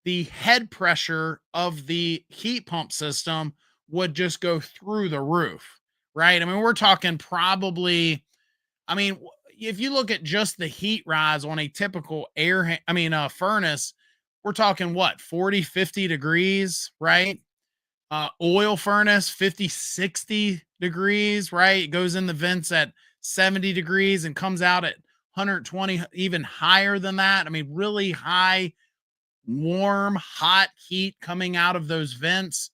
the head pressure of the heat pump system would just go through the roof, right? I mean, we're talking probably, if you look at just the heat rise on a typical furnace, we're talking what, 40, 50 degrees, right? Oil furnace, 50, 60 degrees, right? It goes in the vents at 70 degrees and comes out at 120, even higher than that. I mean, really high, warm, hot heat coming out of those vents.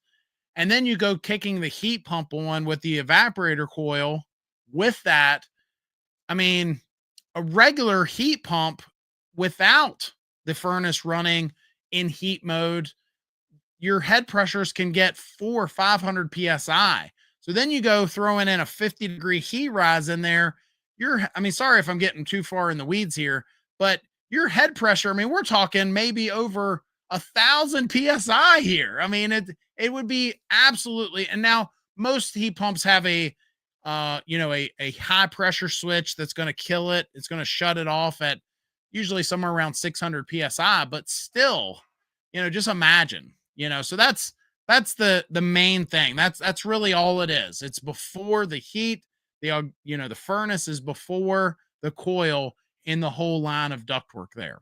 And then you go kicking the heat pump on with the evaporator coil with that. I mean, A regular heat pump without the furnace running in heat mode, your head pressures can get 4 or 500 psi. So then you go throwing in a 50-degree heat rise in there. I mean, sorry if I'm getting too far in the weeds here, but your head pressure, I mean, we're talking maybe over 1,000 psi here. I mean, it would be absolutely. And now most heat pumps have a high pressure switch that's going to kill it. It's going to shut it off at usually somewhere around 600 psi, but still, just imagine, so that's the main thing. That's really all it is. It's before the heat, the furnace is before the coil in the whole line of ductwork there.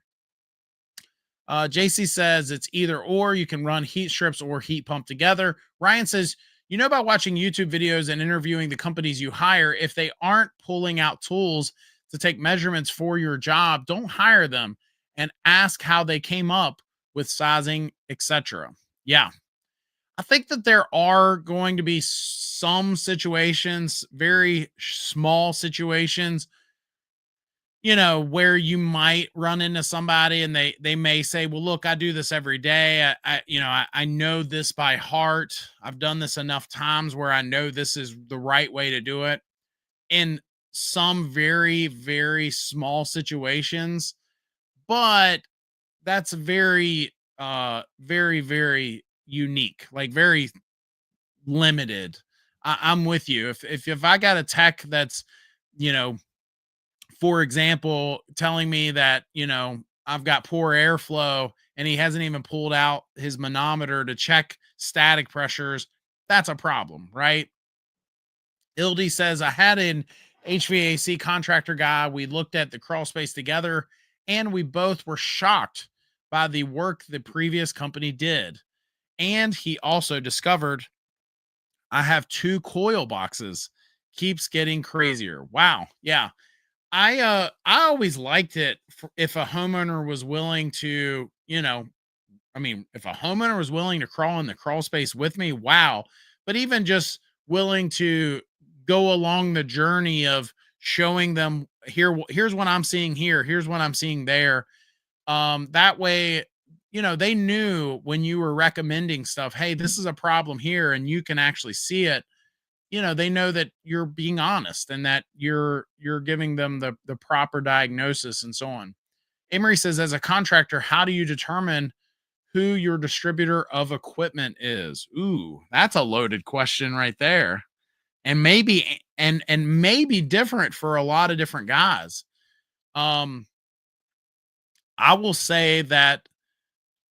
JC says it's either or. You can run heat strips or heat pump together. Ryan says, about watching YouTube videos and interviewing the companies you hire, if they aren't pulling out tools to take measurements for your job, don't hire them and ask how they came up with sizing, etc. Yeah. I think that there are going to be some situations, very small situations, where you might run into somebody and they may say, well, look, I do this every day. I know this by heart. I've done this enough times where I know this is the right way to do it. In some very, very small situations, but that's very, very, very unique, like very limited. I'm with you. If I got a tech that's, you know, for example, telling me that, I've got poor airflow and he hasn't even pulled out his manometer to check static pressures, that's a problem, right? Ildy says, I had an HVAC contractor guy. We looked at the crawl space together and we both were shocked by the work the previous company did. And he also discovered I have two coil boxes. Keeps getting crazier. Wow. Yeah. I always liked it if a homeowner was willing to, if a homeowner was willing to crawl in the crawl space with me, wow. But even just willing to go along the journey of showing them here's what I'm seeing here, here's what I'm seeing there. That way, they knew when you were recommending stuff, hey, this is a problem here, and you can actually see it. They know that you're being honest and that you're giving them the proper diagnosis and so on. Emery says, as a contractor, how do you determine who your distributor of equipment is? Ooh, that's a loaded question right there. And maybe different for a lot of different guys. Um, I will say that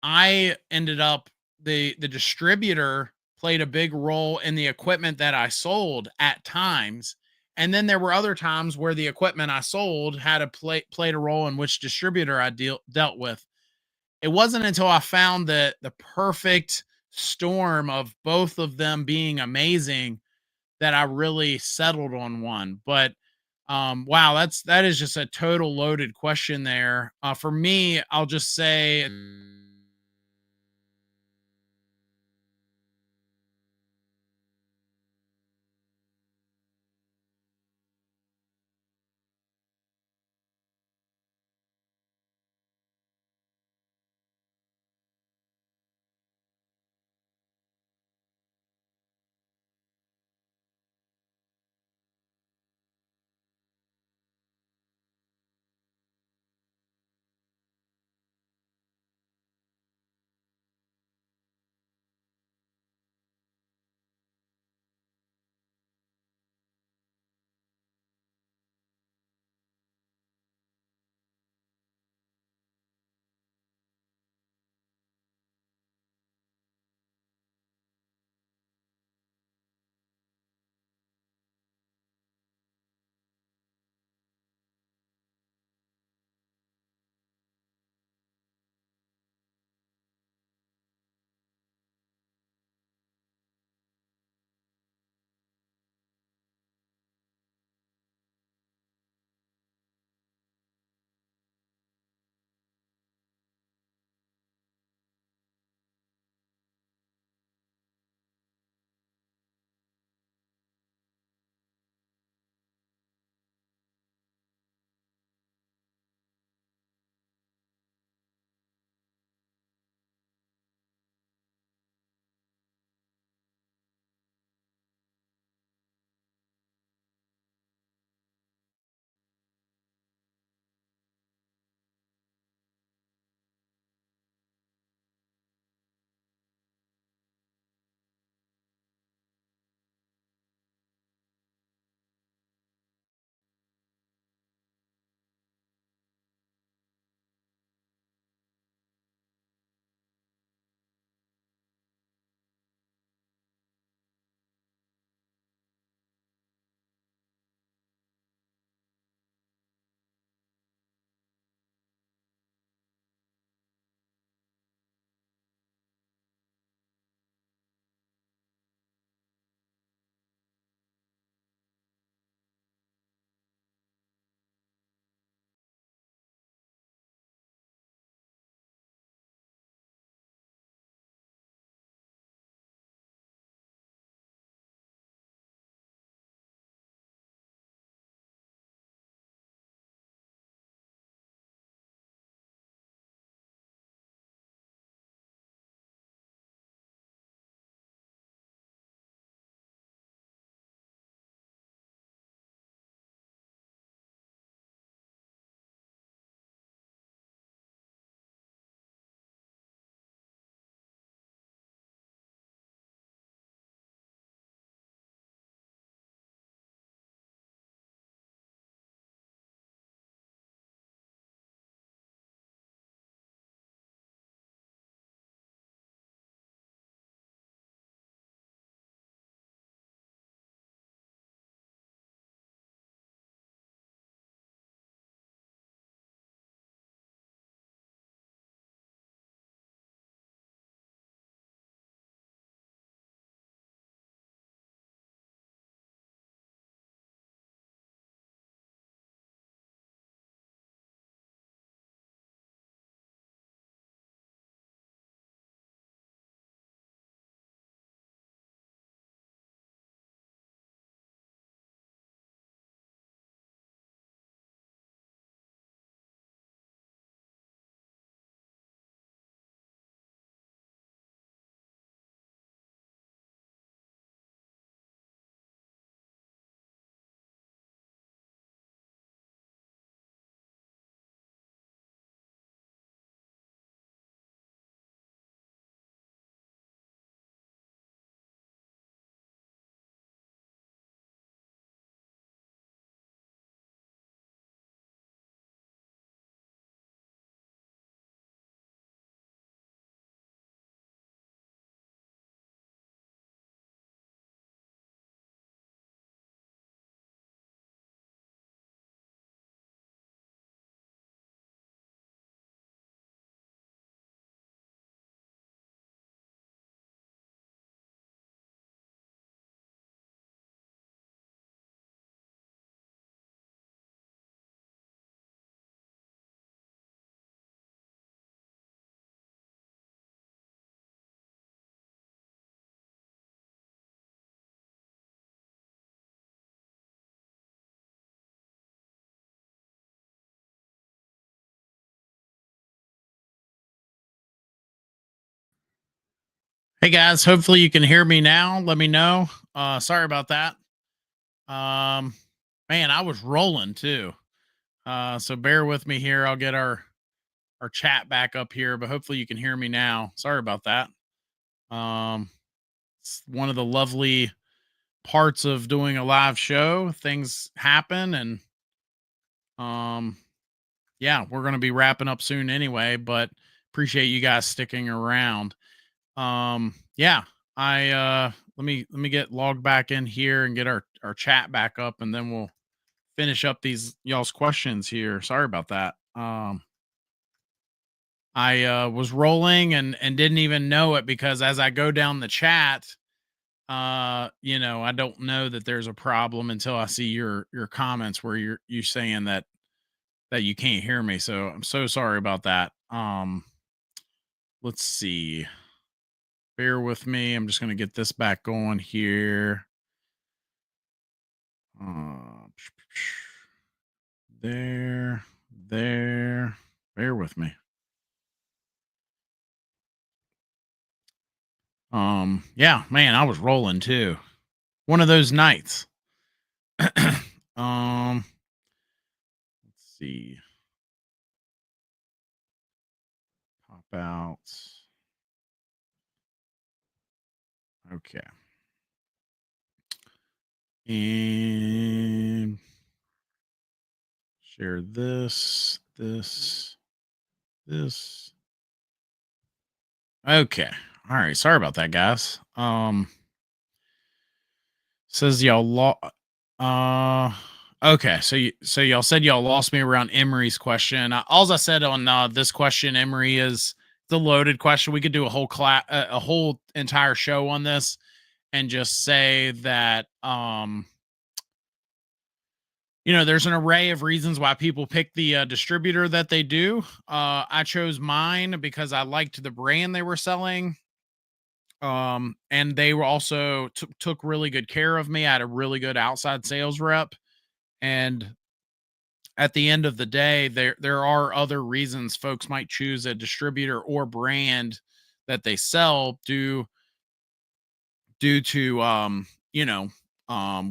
I ended up the distributor played a big role in the equipment that I sold at times. And then there were other times where the equipment I sold had played a role in which distributor I dealt with. It wasn't until I found the perfect storm of both of them being amazing that I really settled on one. But wow, that is just a total loaded question there. For me, I'll just say Hey guys, hopefully you can hear me now. Let me know. Sorry about that. Um, Man, I was rolling too. So bear with me here. I'll get our chat back up here, but hopefully you can hear me now. Sorry about that. Um, it's one of the lovely parts of doing a live show. Things happen, and um, yeah, we're gonna be wrapping up soon anyway. But appreciate you guys sticking around. Yeah, I let me get logged back in here and get our chat back up, and then we'll finish up these y'all's questions here. Sorry about that. I was rolling and didn't even know it, because as I go down the chat, I don't know that there's a problem until I see your comments where you saying that you can't hear me. So I'm so sorry about that. Let's see. Bear with me. I'm just going to get this back going here. Uh, there, there. Bear with me. Yeah, man, I was rolling too. One of those nights. Let's see. Pop out. Okay. And share this. Okay. All right. Sorry about that, guys. Says y'all uh okay, so y'all said y'all lost me around Emery's question. All I said on this question, Emery, is the loaded question. We could do a whole a whole entire show on this, and just say that there's an array of reasons why people pick the distributor that they do. I chose mine because I liked the brand they were selling. And they were also took really good care of me. I had a really good outside sales rep, and at the end of the day, there are other reasons folks might choose a distributor or brand that they sell due to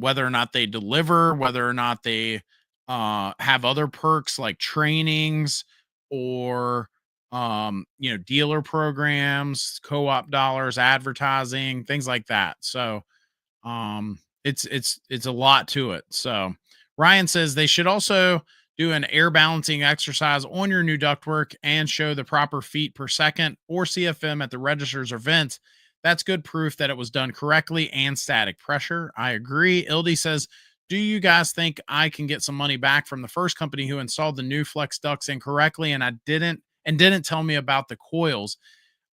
whether or not they deliver, whether or not they have other perks like trainings, or dealer programs, co-op dollars, advertising, things like that. So it's a lot to it. So Ryan says they should also do an air balancing exercise on your new ductwork and show the proper feet per second or CFM at the registers or vents. That's good proof that it was done correctly and static pressure. I agree. Ildy says, do you guys think I can get some money back from the first company who installed the new flex ducts incorrectly and didn't tell me about the coils?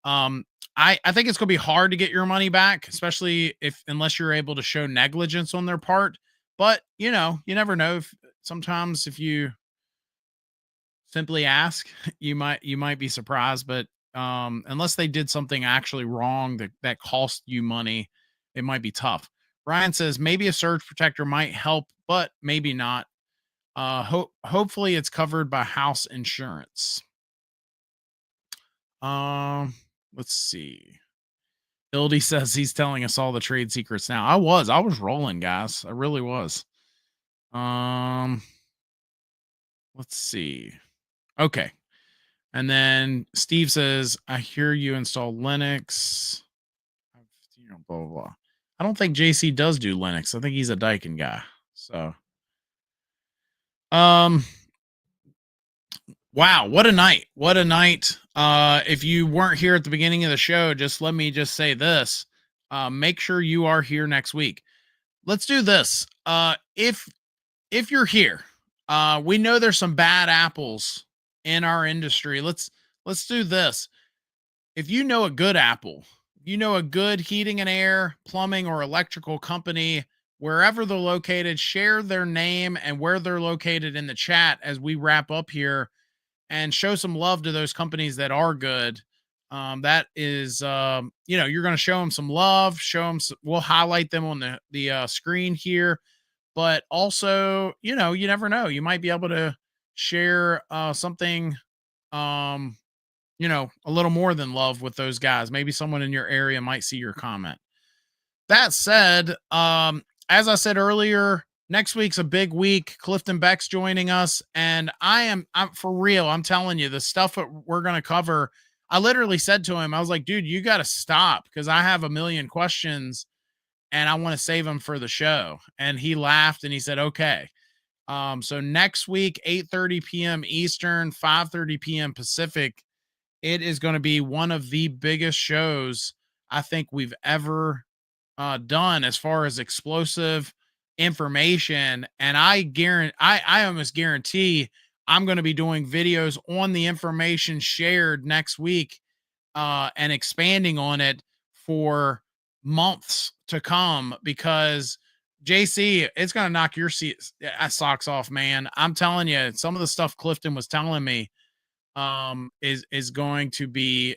Um, I think it's going to be hard to get your money back, especially unless you're able to show negligence on their part. But you never know. If sometimes if you simply ask, you might be surprised. But unless they did something actually wrong that cost you money, it might be tough. Ryan says maybe a surge protector might help, but maybe not. Hopefully it's covered by house insurance. Um, let's see. Ildy says he's telling us all the trade secrets now. I was rolling, guys. I really was. Um, let's see. Okay. And then Steve says, I hear you install Linux. Blah, blah, blah. I don't think JC does do Linux. I think he's a Daikin guy. So, um, wow, what a night. What a night. If you weren't here at the beginning of the show, just let me just say this. Make sure you are here next week. Let's do this. If you're here, we know there's some bad apples in our industry. Let's do this. If you know a good apple, you know a good heating and air, plumbing, or electrical company, wherever they're located, share their name and where they're located in the chat as we wrap up here, and show some love to those companies that are good. That is, you're going to show them some love, we'll highlight them on the screen here, but also, you never know, you might be able to share something a little more than love with those guys. Maybe someone in your area might see your comment. That said, as I said earlier, next week's a big week. Clifton Beck's joining us, and I'm for real. I'm telling you, the stuff that we're going to cover. I literally said to him, I was like, dude, you got to stop because I have a million questions and I want to save them for the show. And he laughed and he said, okay. So next week, 8:30 p.m. Eastern, 5:30 p.m. Pacific, it is going to be one of the biggest shows I think we've ever done as far as explosive information. And I almost guarantee I'm going to be doing videos on the information shared next week and expanding on it for months to come because JC, it's going to knock your socks off, man. I'm telling you, some of the stuff Clifton was telling me is going to be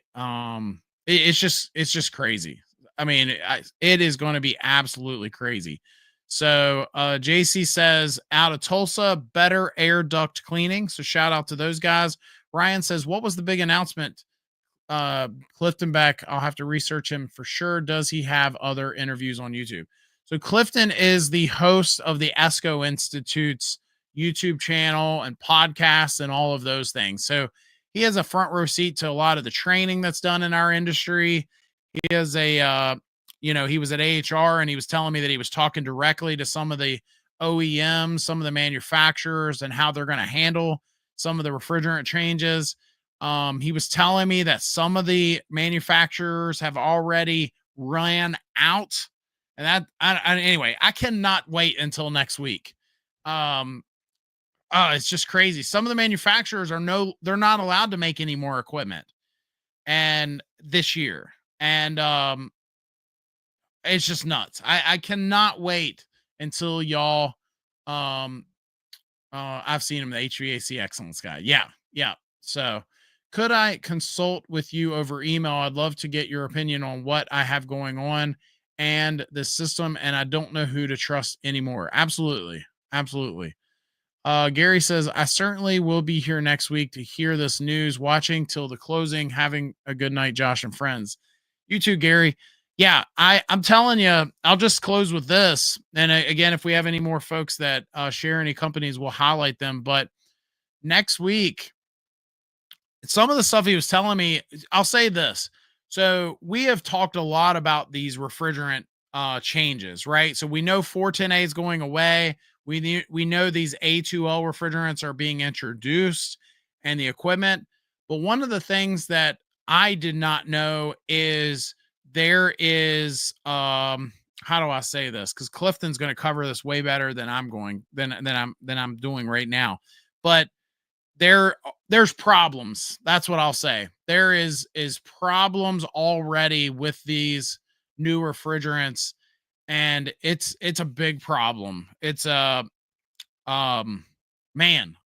it's just crazy. I mean, it is going to be absolutely crazy. So JC says out of Tulsa, better air duct cleaning. So shout out to those guys. Ryan says, what was the big announcement? Clifton Beck, I'll have to research him for sure. Does he have other interviews on YouTube? So Clifton is the host of the ESCO Institute's YouTube channel and podcasts and all of those things. So he has a front row seat to a lot of the training that's done in our industry. He is he was at AHR and he was telling me that he was talking directly to some of the OEMs, some of the manufacturers, and how they're going to handle some of the refrigerant changes. He was telling me that some of the manufacturers have already ran out, and anyway, I cannot wait until next week. It's just crazy. Some of the manufacturers they're not allowed to make any more equipment and this year. And it's just nuts. I cannot wait until y'all I've seen him, the HVAC excellence guy. Yeah. So could I consult with you over email? I'd love to get your opinion on what I have going on and the system, and I don't know who to trust anymore. Absolutely. Gary says, I certainly will be here next week to hear this news, watching till the closing, having a good night, Josh and friends. You too, Gary. Yeah, I'm telling you, I'll just close with this. And again, if we have any more folks that share any companies, we'll highlight them. But next week, some of the stuff he was telling me, I'll say this. So we have talked a lot about these refrigerant changes, right? So we know 410A is going away. We know these A2L refrigerants are being introduced and the equipment. But one of the things that I did not know is there is how do I say this? Because Clifton's going to cover this way better than I'm doing right now. But there's problems. That's what I'll say. There is problems already with these new refrigerants, and it's a big problem. It's a man.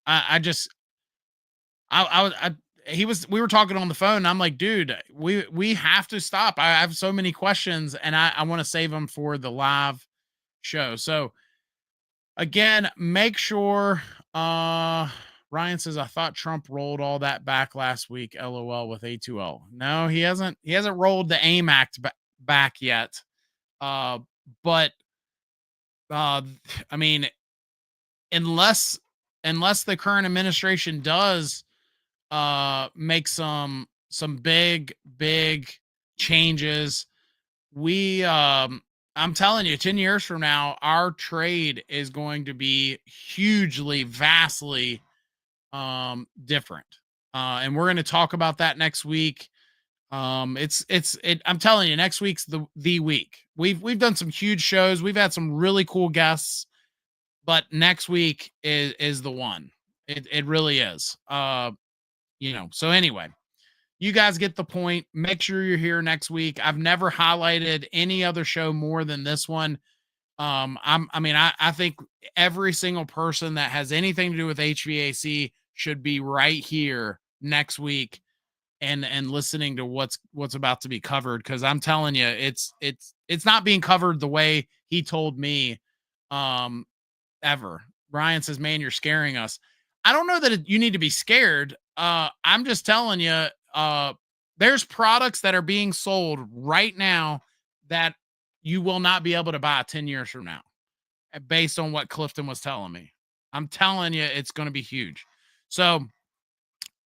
We were talking on the phone and I'm like, dude, we have to stop. I have so many questions and I want to save them for the live show. So again, make sure Ryan says, I thought Trump rolled all that back last week. LOL with A2L. No, he hasn't rolled the AIM Act back yet. But I mean, unless the current administration does make some big changes, I'm telling you, 10 years from now, our trade is going to be hugely, vastly different. And we're going to talk about that next week. I'm telling you, next week's the week. We've done some huge shows. We've had some really cool guests, but next week is the one. It really is. So anyway, you guys get the point. Make sure you're here next week. I've never highlighted any other show more than this one. I think every single person that has anything to do with HVAC should be right here next week and listening to what's about to be covered. Cause I'm telling you, it's not being covered the way he told me, ever. Brian says, man, you're scaring us. I don't know that you need to be scared. I'm just telling you, there's products that are being sold right now that you will not be able to buy 10 years from now, based on what Clifton was telling me. I'm telling you, it's going to be huge. So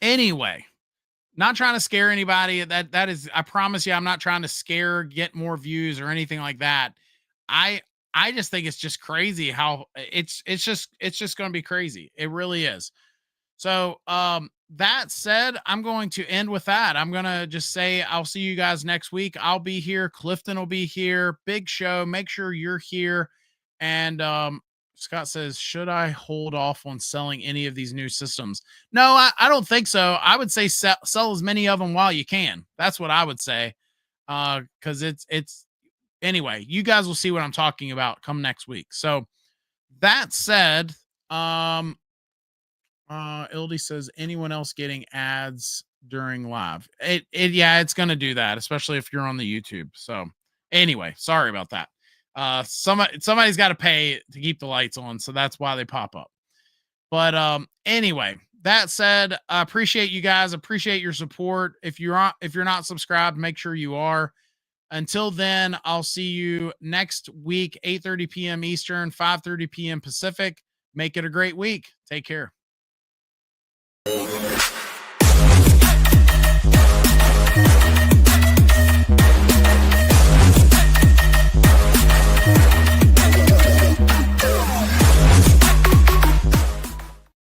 anyway, not trying to scare anybody. That is, I promise you, I'm not trying to scare, get more views or anything like that. I just think it's just crazy how it's just going to be crazy. It really is. So, that said, I'm going to end with that. I'm going to just say, I'll see you guys next week. I'll be here. Clifton will be here. Big show. Make sure you're here. And, Scott says, should I hold off on selling any of these new systems? No, I don't think so. I would say sell as many of them while you can. That's what I would say. Cause it's anyway, you guys will see what I'm talking about come next week. So that said, Ildy says, anyone else getting ads during live? Yeah, it's going to do that, especially if you're on the YouTube. So anyway, sorry about that. Somebody's got to pay to keep the lights on. So that's why they pop up. But, anyway, that said, I appreciate you guys. Appreciate your support. If you're not subscribed, make sure you are. Until then, I'll see you next week, 8:30 p.m. Eastern, 5:30 p.m. Pacific. Make it a great week. Take care.